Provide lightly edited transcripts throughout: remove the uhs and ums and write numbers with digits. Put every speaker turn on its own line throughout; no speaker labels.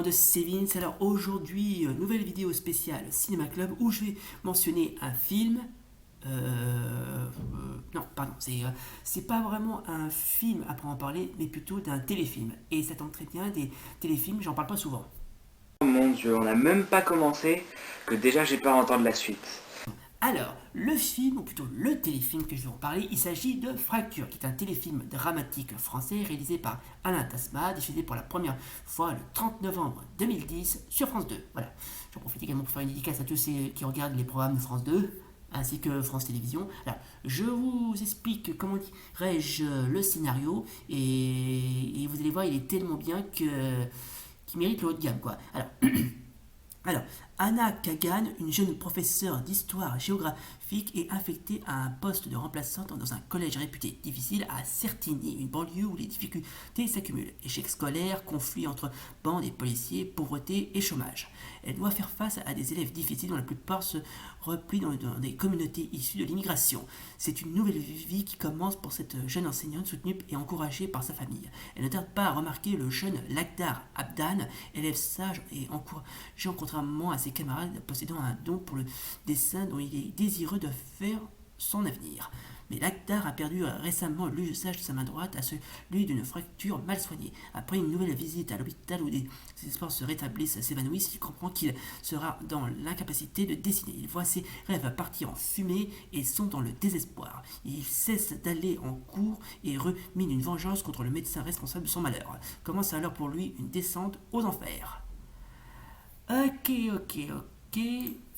de Sévins. Alors aujourd'hui, nouvelle vidéo spéciale Cinéma Club où je vais mentionner un film. Non, pardon, c'est pas vraiment un film à en parler, mais plutôt d'un téléfilm. Et ça tombe très bien, des téléfilms, j'en parle pas souvent.
Oh mon Dieu, on n'a même pas commencé que déjà j'ai peur d'entendre la suite.
Alors, le film, ou plutôt le téléfilm que je vais en parler, il s'agit de Fracture, qui est un téléfilm dramatique français réalisé par Alain Tasma, diffusé pour la première fois le 30 novembre 2010 sur France 2. Voilà. J'en profite également pour faire une dédicace à tous ceux qui regardent les programmes de France 2 ainsi que France Télévisions. Alors, je vous explique, comment dirais-je, le scénario, et vous allez voir, il est tellement bien qu'il mérite le haut de gamme, quoi. Alors, Anna Kagan, une jeune professeure d'histoire géographique, est affectée à un poste de remplaçante dans un collège réputé difficile à Certigny, une banlieue où les difficultés s'accumulent. Échecs scolaires, conflits entre bandes et policiers, pauvreté et chômage. Elle doit faire face à des élèves difficiles dont la plupart se replient dans des communautés issues de l'immigration. C'est une nouvelle vie qui commence pour cette jeune enseignante soutenue et encouragée par sa famille. Elle ne tarde pas à remarquer le jeune Lakhdar Abdan, élève sage et encourageant contrairement à ses camarades possédant un don pour le dessin dont il est désireux de faire son avenir. Mais Lakhdar a perdu récemment l'usage de sa main droite à celui d'une fracture mal soignée. Après une nouvelle visite à l'hôpital où des espoirs se rétablissent, s'évanouissent, il comprend qu'il sera dans l'incapacité de dessiner. Il voit ses rêves partir en fumée et sont dans le désespoir. Il cesse d'aller en cours et rumine une vengeance contre le médecin responsable de son malheur. Commence alors pour lui une descente aux enfers. Ok.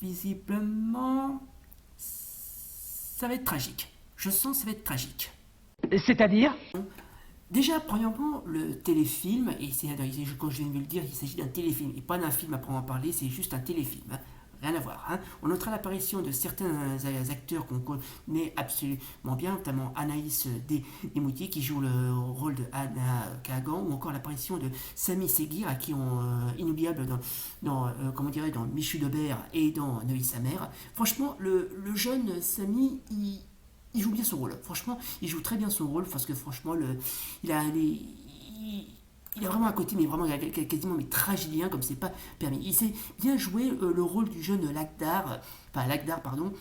Visiblement, ça va être tragique. Je sens que ça va être tragique.
C'est-à-dire?
Déjà, premièrement, le téléfilm, et comme je viens de le dire, il s'agit d'un téléfilm, et pas d'un film à proprement parler, c'est juste un téléfilm. Hein. Rien à voir. Hein. On notera l'apparition de certains acteurs qu'on connaît absolument bien, notamment Anaïs Desmoutiers qui joue le rôle de Anna Kagan, ou encore l'apparition de Samy Seguir, à qui on inoubliable dans Michu Debert et dans Neuilly sa mère. Franchement, le jeune Samy, il joue bien son rôle. Franchement, il joue très bien son rôle parce que franchement, il a il a vraiment un côté, mais vraiment quasiment mais tragédien, comme c'est pas permis. Il sait bien jouer le rôle du jeune Lakhdar, pardon,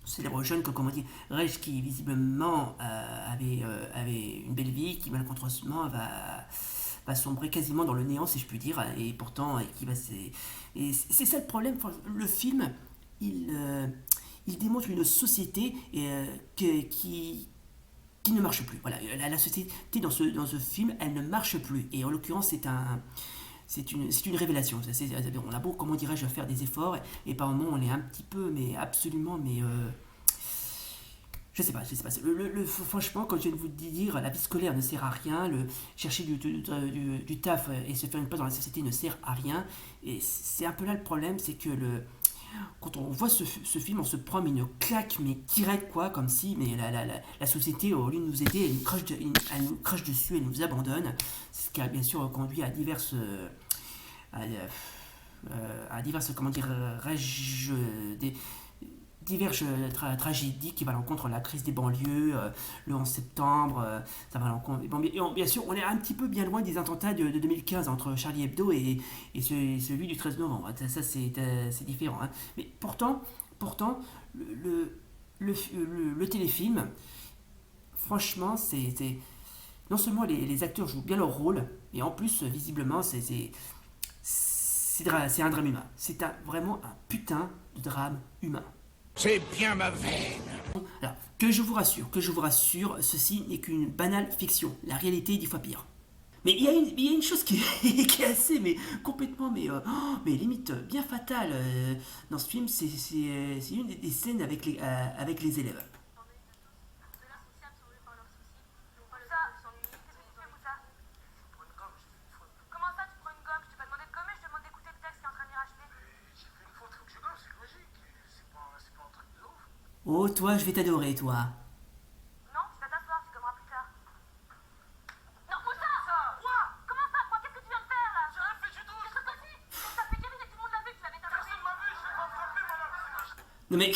célèbre jeune, comment dire, Reg, qui visiblement avait une belle vie, qui malheureusement va sombrer quasiment dans le néant, si je puis dire, et pourtant, c'est ça le problème. Le film, il démontre une société qui ne marche plus. Voilà, la société dans ce film, elle ne marche plus. Et en l'occurrence, c'est une révélation. On a beau, comment dirais-je, faire des efforts, et par moments, on est un petit peu, mais absolument, je sais pas. Franchement, comme je viens de vous dire, la vie scolaire ne sert à rien, chercher du taf et se faire une place dans la société ne sert à rien. Et c'est un peu là le problème, c'est que quand on voit ce film, on se prend une claque, mais directe, quoi, comme si mais la société, au lieu de nous aider, elle nous crache dessus, elle nous abandonne. Ce qui a bien sûr conduit à diverses comment dire, diverses tragédies qui vont à l'encontre de la crise des banlieues, le 11 septembre, ça va à l'encontre. Bien sûr, on est un petit peu bien loin des attentats de 2015 entre Charlie Hebdo et celui du 13 novembre. Ça c'est différent. Hein. Mais pourtant le téléfilm, franchement, non seulement les acteurs jouent bien leur rôle, mais en plus, visiblement, c'est un drame humain. Vraiment un putain de drame humain.
C'est bien ma veine.
Alors, que je vous rassure, ceci n'est qu'une banale fiction. La réalité est 10 fois pire. Mais il y a une chose qui est assez, mais complètement, mais limite bien fatale dans ce film, c'est une des scènes avec les élèves. Oh, toi, je vais t'adorer, toi.
Non, tu vas t'asseoir, tu commeras plus tard. Non, Moussa! Quoi? Comment ça? Quoi? Qu'est-ce que tu viens de faire là? J'ai rien fait du tout! Qu'est-ce que t'as fait? T'as fait Kevin et tout le monde l'a vu que tu l'avais tapé! Personne m'a vu, je l'ai pas frappé, madame!
Non mais...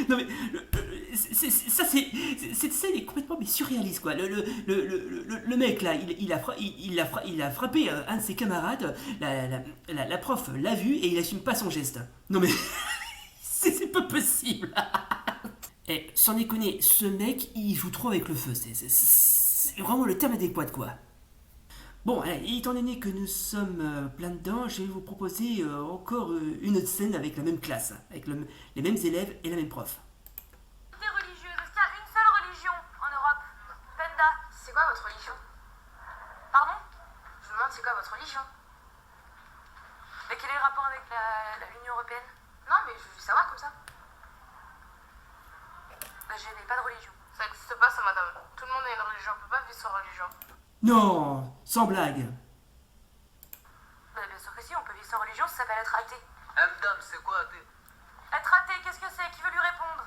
non mais... cette scène est complètement mais surréaliste quoi. Le mec là, il a frappé un de ses camarades, la prof l'a vu et il assume pas son geste. Non mais c'est pas possible. Et sans déconner, ce mec il joue trop avec le feu, c'est vraiment le terme adéquat quoi. Bon, allez, étant donné que nous sommes plein dedans, je vais vous proposer encore une autre scène avec la même classe, avec les mêmes élèves et la même prof.
Religieuse, est-ce qu'il y a une seule religion en Europe? Penda.
C'est quoi votre religion?
Pardon?
Je vous demande c'est quoi votre religion?
Mais quel est le rapport avec l'Union Européenne?
Non mais je veux savoir comme ça.
Bah, je n'ai pas de religion.
Ça n'existe pas ça madame. Tout le monde a une religion, on peut pas vivre sans religion.
Non, sans blague.
Bah, bien sûr que si, on peut vivre sans religion, ça s'appelle être athée.
Madame, c'est quoi athée?
Être athée, qu'est-ce que c'est? Qui veut lui répondre?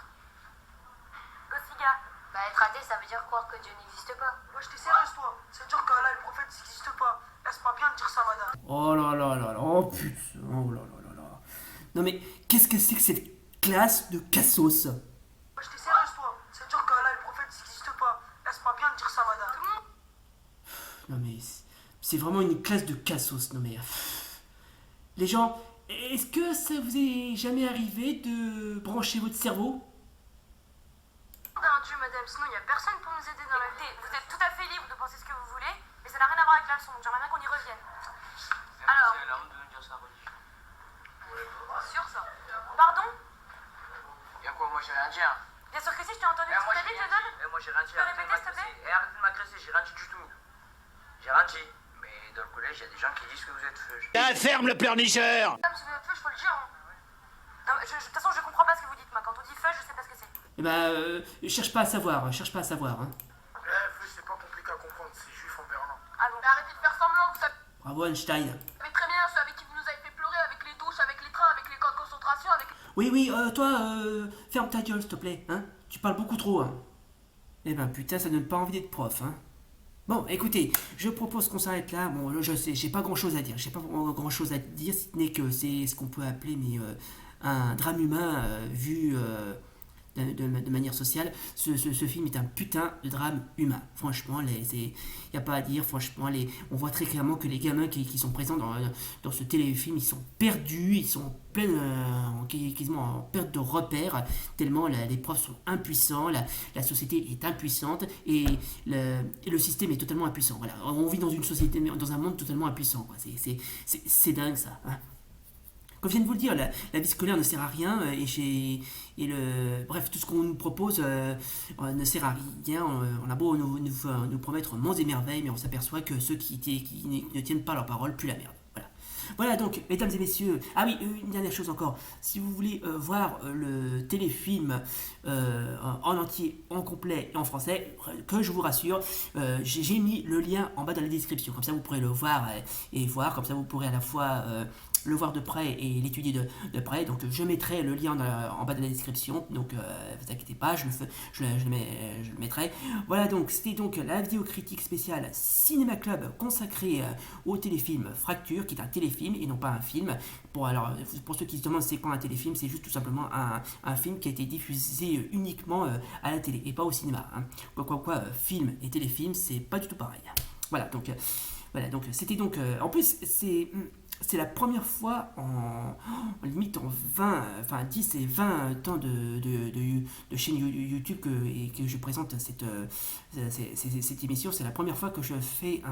Gossiga.
Bah être athée ça veut dire croire que Dieu n'existe pas.
Moi je t'ai sérieuse toi, c'est dire qu'Allah le prophète n'existe pas. Laisse-moi bien de dire ça madame.
Oh là là là là, oh putain, oh là là là là. Non mais qu'est-ce que c'est que cette classe de cassos?
Moi je t'ai sérieuse toi, c'est dire qu'Allah le prophète n'existe pas. Laisse-moi bien de dire ça madame.
Non mais c'est vraiment une classe de cassos, non mais... Les gens, est-ce que ça vous est jamais arrivé de brancher votre cerveau?
Un Dieu madame, sinon il y a personne pour nous aider dans la vie.
Écoutez, vous êtes tout à fait libre de penser ce que vous voulez, mais ça n'a rien à voir avec la leçon, donc j'aimerais bien qu'on y revienne. Alors,
C'est la honte de nous dire sa religion.
sur ça. Pardon?
Y'a quoi, moi j'ai rien dit hein.
Bien sûr que si, je t'ai entendu. Tu t'as dit, Jason?
Moi j'ai rien dit.
Tu peux répéter, s'il te plaît?
Arrêtez de m'agresser, j'ai rien dit du tout. J'ai rien dit. Mais dans le collège, il y a des gens qui disent que vous êtes feu.
Ferme le pleurnicheur!
Madame, si vous êtes feu, je peux le dire. Hein. Non, de toute façon, je comprends pas ce que vous dites, moi. Quand on dit feu, je sais pas ce que c'est.
Eh ben, cherche pas à savoir, cherche pas à savoir. Hein.
Feu c'est pas compliqué à comprendre, c'est juif en Berlin.
Ah bon? Mais arrêtez de faire semblant, vous savez
Bravo Einstein.
très bien ceux avec qui vous nous avez fait pleurer, avec les douches, avec les trains, avec les camps de concentration, avec...
Oui, toi, ferme ta gueule, s'il te plaît, hein. Tu parles beaucoup trop, hein. Eh ben, putain, ça donne pas envie d'être prof, hein. Bon, écoutez, je propose qu'on s'arrête là. Bon, je sais, j'ai pas grand-chose à dire. J'ai pas grand-chose à dire, si ce n'est que c'est ce qu'on peut appeler un drame humain vu de manière sociale. Ce film est un putain de drame humain. Franchement, il n'y a pas à dire. Franchement, on voit très clairement que les gamins qui sont présents dans ce téléfilm, ils sont perdus, ils sont quasiment en perte de repères, tellement les profs sont impuissants, la société est impuissante et le système est totalement impuissant. Voilà. On vit dans une société, dans un monde totalement impuissant. Quoi. C'est dingue ça. Hein. Comme je viens de vous le dire, la vie scolaire ne sert à rien bref, tout ce qu'on nous propose ne sert à rien. On a beau nous promettre monts et merveilles, mais on s'aperçoit que ceux qui ne tiennent pas leur parole puent la merde. Voilà donc, mesdames et messieurs, ah oui, une dernière chose encore, si vous voulez voir le téléfilm en entier, en complet et en français, que je vous rassure, j'ai mis le lien en bas dans la description, comme ça vous pourrez le voir et voir, comme ça vous pourrez à la fois le voir de près et l'étudier de près, donc je mettrai le lien en bas de la description, donc vous inquiétez pas, je le mettrai. Voilà donc, c'était donc la vidéo critique spéciale Cinéma Club consacrée au téléfilm Fracture, qui est un téléfilm et non pas un film. Pour ceux qui se demandent c'est quoi un téléfilm, c'est juste tout simplement un film qui a été diffusé uniquement à la télé et pas au cinéma. Hein. Film et téléfilm, c'est pas du tout pareil. Voilà, donc c'était donc... en plus, c'est la première fois limite en 10 et 20 ans de chaîne YouTube que je présente cette émission. C'est la première fois que je fais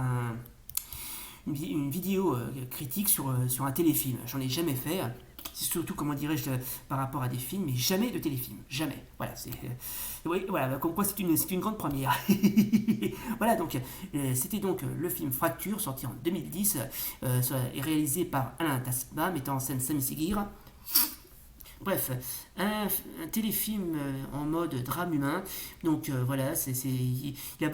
une vidéo critique sur un téléfilm. J'en ai jamais fait. Surtout, comment dirais-je, par rapport à des films, mais jamais de téléfilm. Jamais. Voilà, oui, voilà, comme quoi c'est une grande première. Voilà, donc, c'était donc le film Fracture, sorti en 2010, et réalisé par Alain Tasma, mettant en scène Sami Seguir. Bref, un téléfilm en mode drame humain. Donc voilà, il a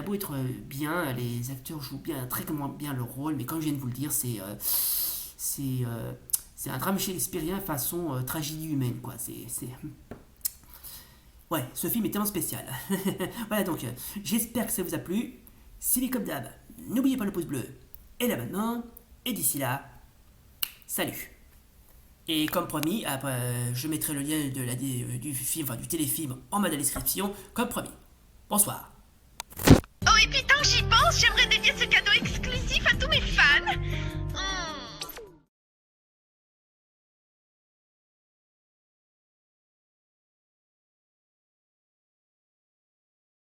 beau être bien, les acteurs jouent très bien leur rôle, mais comme je viens de vous le dire, c'est un drame shakespearien façon tragédie humaine, quoi. Ouais, ce film est tellement spécial. Voilà, donc, j'espère que ça vous a plu. Si les comme d'hab, n'oubliez pas le pouce bleu et l'abonnement. Et d'ici là, salut. Et comme promis, après, je mettrai le lien du film, enfin, du téléfilm en bas de la description, comme promis. Bonsoir.
Oh, et puis tant que j'y pense, j'aimerais dédier ce cadeau exclusif à tous mes fans.